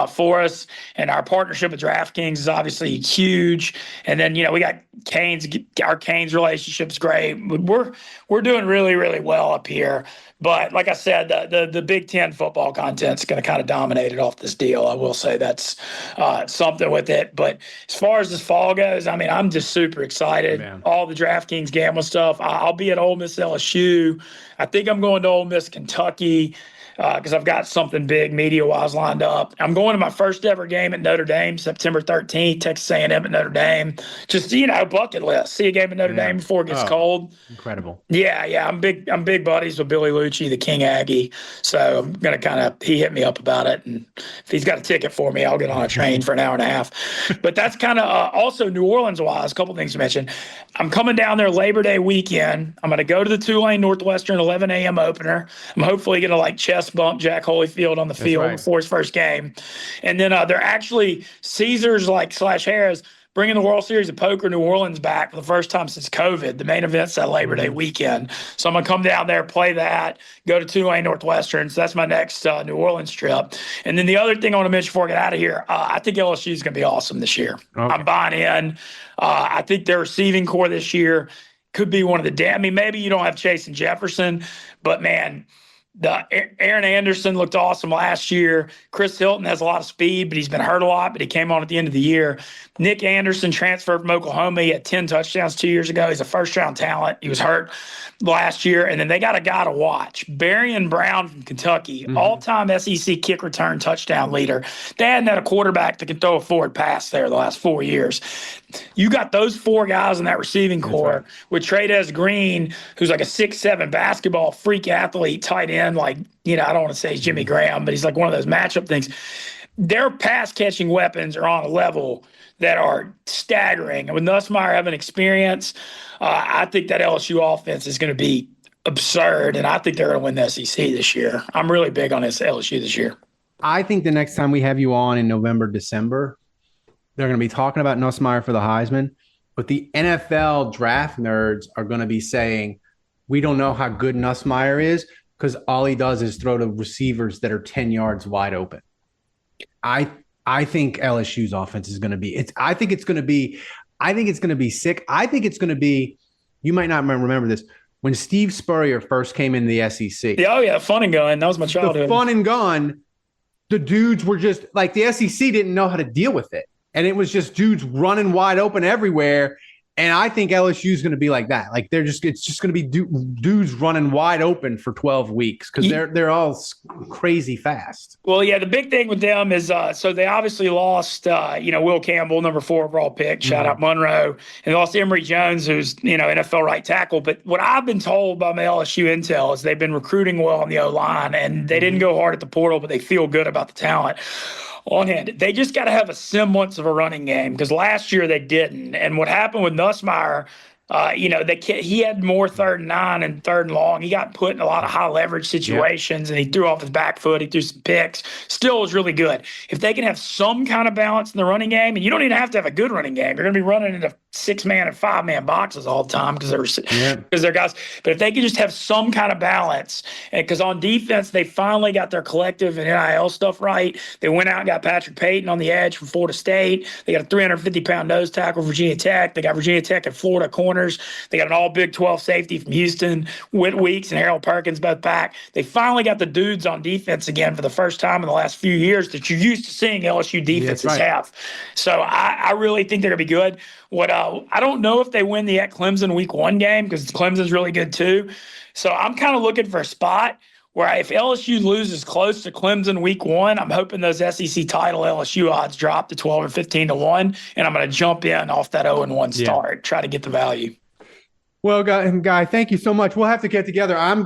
for us. And our partnership with DraftKings is obviously huge. And then, we got our Canes relationship's great. We're doing really, really well up here. But like I said, the Big Ten football content's going to kind of dominate it off this deal. I will say that's something with it. But as far as this fall goes, I mean, I'm just super excited. Man. All the DraftKings gambling stuff. I'll be at Ole Miss LSU. I think I'm going to Ole Miss Kentucky. Because I've got something big media-wise lined up. I'm going to my first ever game at Notre Dame, September 13th, Texas A&M at Notre Dame. Just, bucket list. See a game at Notre Dame before it gets cold. Incredible. Yeah. I'm big buddies with Billy Marucci, the King Aggie. So I'm going to he hit me up about it. And if he's got a ticket for me, I'll get on a train for an hour and a half. But that's kind of also New Orleans wise, a couple things to mention. I'm coming down there Labor Day weekend. I'm going to go to the Tulane Northwestern 11 a.m. opener. I'm hopefully going to chest bump Jack Holyfield on the field before his first game. And then they're actually Caesars / Harris bringing the World Series of Poker New Orleans back for the first time since COVID. The main event's that Labor Day weekend. So I'm going to come down there, play that, go to Tulane Northwestern. So that's my next New Orleans trip. And then the other thing I want to mention before I get out of here, I think LSU is going to be awesome this year. Okay. I'm buying in. I think their receiving core this year could be one of the maybe you don't have Chase and Jefferson, but man, Aaron Anderson looked awesome last year. Chris Hilton has a lot of speed, but he's been hurt a lot, but he came on at the end of the year. Nick Anderson transferred from Oklahoma. He had 10 touchdowns 2 years ago. He's a first-round talent. He was hurt last year. And then they got a guy to watch, Barian Brown from Kentucky, all-time SEC kick return touchdown leader. They hadn't had a quarterback that could throw a forward pass there the last 4 years. You got those 4 guys in that receiving core with Trey'Dez Green, who's like a 6'7" basketball freak athlete, tight end, I don't want to say he's Jimmy Graham, but he's like one of those matchup things. Their pass-catching weapons are on a level that are staggering. And with Nussmeier having experience, I think that LSU offense is going to be absurd, and I think they're going to win the SEC this year. I'm really big on this LSU this year. I think the next time we have you on in November, December, they're going to be talking about Nussmeier for the Heisman, but the NFL draft nerds are going to be saying, we don't know how good Nussmeier is because all he does is throw to receivers that are 10 yards wide open. I think LSU's offense is going to be I think it's going to be sick. I think it's going to be, you might not remember this, when Steve Spurrier first came into the SEC. Fun and gun. That was my childhood. The fun and gun, the dudes were just the SEC didn't know how to deal with it. And it was just dudes running wide open everywhere. And I think LSU is going to be like that. It's just going to be dudes running wide open for 12 weeks because they're all crazy fast. Well, yeah, the big thing with them is so they obviously lost, Will Campbell, number 4 overall pick, shout out Monroe, and they lost Emory Jones, who's NFL right tackle. But what I've been told by my LSU intel is they've been recruiting well on the O-line, and they didn't go hard at the portal, but they feel good about the talent. On hand, they just got to have a semblance of a running game because last year they didn't. And what happened with Nussmeier, he had more 3rd and 9 and 3rd and long. He got put in a lot of high leverage situations, and he threw off his back foot. He threw some picks. Still was really good. If they can have some kind of balance in the running game, and you don't even have to have a good running game. You're going to be running into 6-man and 5-man boxes all the time because they're guys. But if they can just have some kind of balance, and because on defense they finally got their collective and NIL stuff right. They went out and got Patrick Payton on the edge from Florida State. They got a 350-pound nose tackle, Virginia Tech. They got Virginia Tech and Florida corner. They got an all Big 12 safety from Houston, Whit Weeks and Harold Perkins both back. They finally got the dudes on defense again for the first time in the last few years that you're used to seeing LSU defenses have. So I really think they're going to be good. I don't know if they win the at Clemson week 1 game because Clemson's really good too. So I'm kind of looking for a spot where if LSU loses close to Clemson week 1, I'm hoping those SEC title LSU odds drop to 12 or 15-1, and I'm going to jump in off that 0-1 start, try to get the value. Well, Guy, thank you so much. We'll have to get together. I'm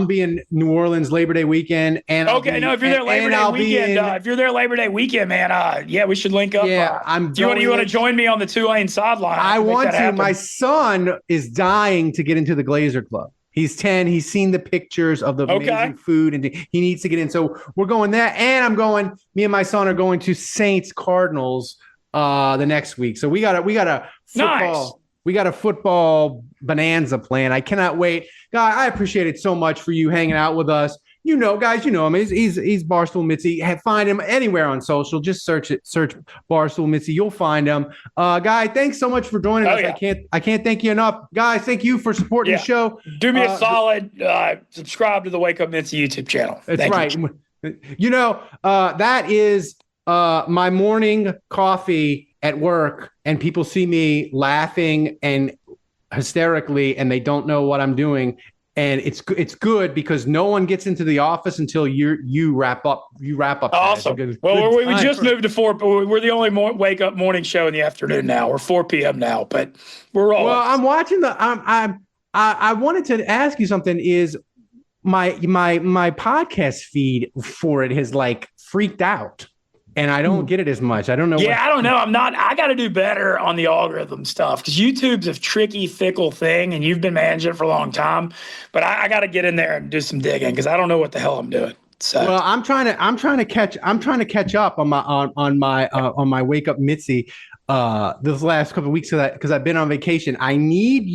being New Orleans Labor Day weekend. And if you're there Labor Day weekend, if you're there Labor Day weekend, man, we should link up. Yeah, you want to join me on the Tulane sideline? I want to. My son is dying to get into the Glazer Club. He's 10. He's seen the pictures of the amazing food, and he needs to get in. So we're going there. And me and my son are going to Saints Cardinals the next week. So we got a football. Nice. We got a football bonanza plan. I cannot wait. Guy, I appreciate it so much for you hanging out with us. Guys, him. He's Barstool Mitzi. Find him anywhere on social. Just search Barstool Mitzi. You'll find him. Guy, thanks so much for joining us. Yeah. I can't thank you enough. Guys, thank you for supporting the show. Do me a solid. Subscribe to the Wake Up Mitzi YouTube channel. That's right. That is my morning coffee at work, and people see me laughing and hysterically, and they don't know what I'm doing. And it's good because no one gets into the office until you wrap up. Awesome. Well, we just moved to 4. We're the only wake up morning show in the afternoon now. We're 4 p.m. now, but we're all. Well, I'm watching I wanted to ask you something. my podcast feed for it has like freaked out, and I don't get it as much. I don't know. Yeah, I don't know. I got to do better on the algorithm stuff because YouTube's a tricky, fickle thing, and you've been managing it for a long time. But I got to get in there and do some digging because I don't know what the hell I'm doing. So. Well, I'm trying to catch up on my Wake Up Mitzi this last couple of weeks because I've been on vacation. I need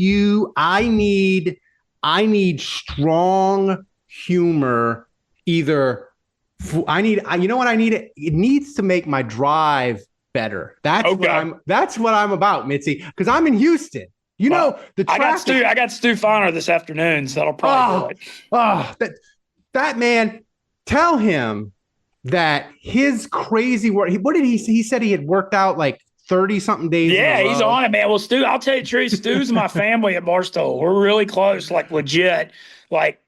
strong humor. You know what I need? It needs to make my drive better. That's what I'm about, Mitzi, because I'm in Houston. You know, the traffic. I got Stu Feiner this afternoon, so that'll probably do it. That man, tell him that his crazy work. What did he said he had worked out like 30 something days. Yeah, he's on it, man. Well, Stu, I'll tell you the truth. Stu's my family at Barstow. We're really close, like legit. Like,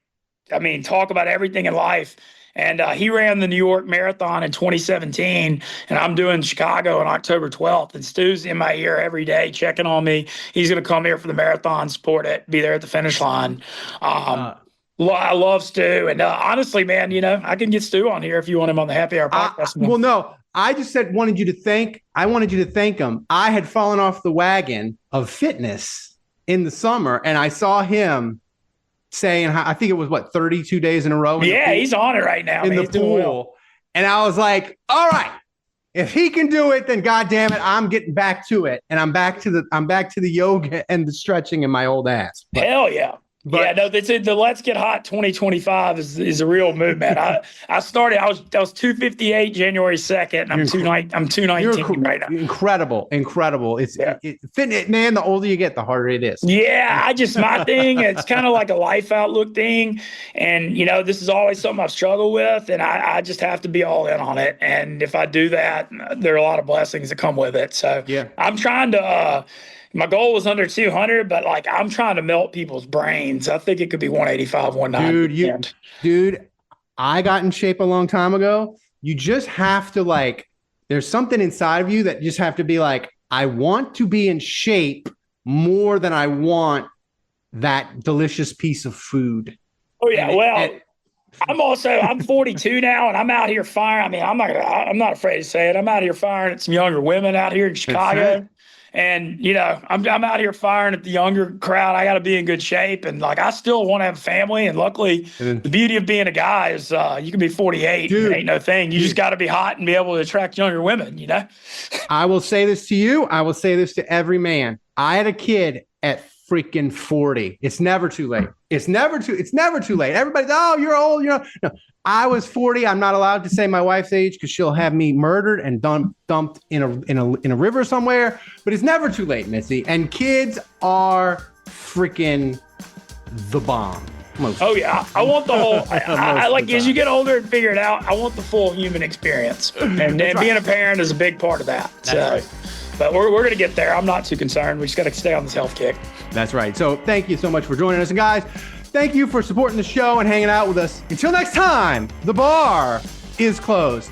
I mean, talk about everything in life. And he ran the New York Marathon in 2017, and I'm doing Chicago on October 12th. And Stu's in my ear every day, checking on me. He's going to come here for the marathon, support it, be there at the finish line. I love Stu, and honestly, man, you know, I can get Stu on here if you want him on the Happy Hour podcast. Well, no, I just wanted you to thank him. I had fallen off the wagon of fitness in the summer, and I saw him saying, I think it was 32 days in a row. Yeah, he's on it right now in the pool. Well. And I was like, all right, if he can do it, then goddamn it, I'm getting back to it. And I'm back to the yoga and the stretching in my old ass. But, hell yeah. But, yeah, no, the Let's Get Hot 2025 is a real movement. I started. I was 258 January 2nd. And I'm 219 right now. Incredible. It's fitness, man. The older you get, the harder it is. Yeah, my thing. It's kind of like a life outlook thing, and you know, this is always something I've struggled with, and I just have to be all in on it. And if I do that, there are a lot of blessings that come with it. So yeah, I'm trying to. My goal was under 200, but like I'm trying to melt people's brains. I think it could be 185, 190. Dude, I got in shape a long time ago. You just have to there's something inside of you that just have to be like, I want to be in shape more than I want that delicious piece of food. Oh yeah, I'm 42 now, and I'm out here firing. I mean, I'm not afraid to say it. I'm out here firing at some younger women out here in Chicago. And, you know, I'm out here firing at the younger crowd. I got to be in good shape. And, I still want to have a family. And luckily, the beauty of being a guy is you can be 48. Dude, it ain't no thing. You just got to be hot and be able to attract younger women, you know? I will say this to you. I will say this to every man. I had a kid at freaking 40. It's never too late. It's never too late. Everybody's, oh, you're old. No, I was 40. I'm not allowed to say my wife's age because she'll have me murdered and dumped in a river somewhere. But it's never too late, Mitzi. And kids are freaking the bomb. Oh yeah, I want the whole. As you get older and figure it out, I want the full human experience. And being a parent is a big part of that. Right. But we're going to get there. I'm not too concerned. We just got to stay on this health kick. That's right. So thank you so much for joining us. And guys, thank you for supporting the show and hanging out with us. Until next time, the bar is closed.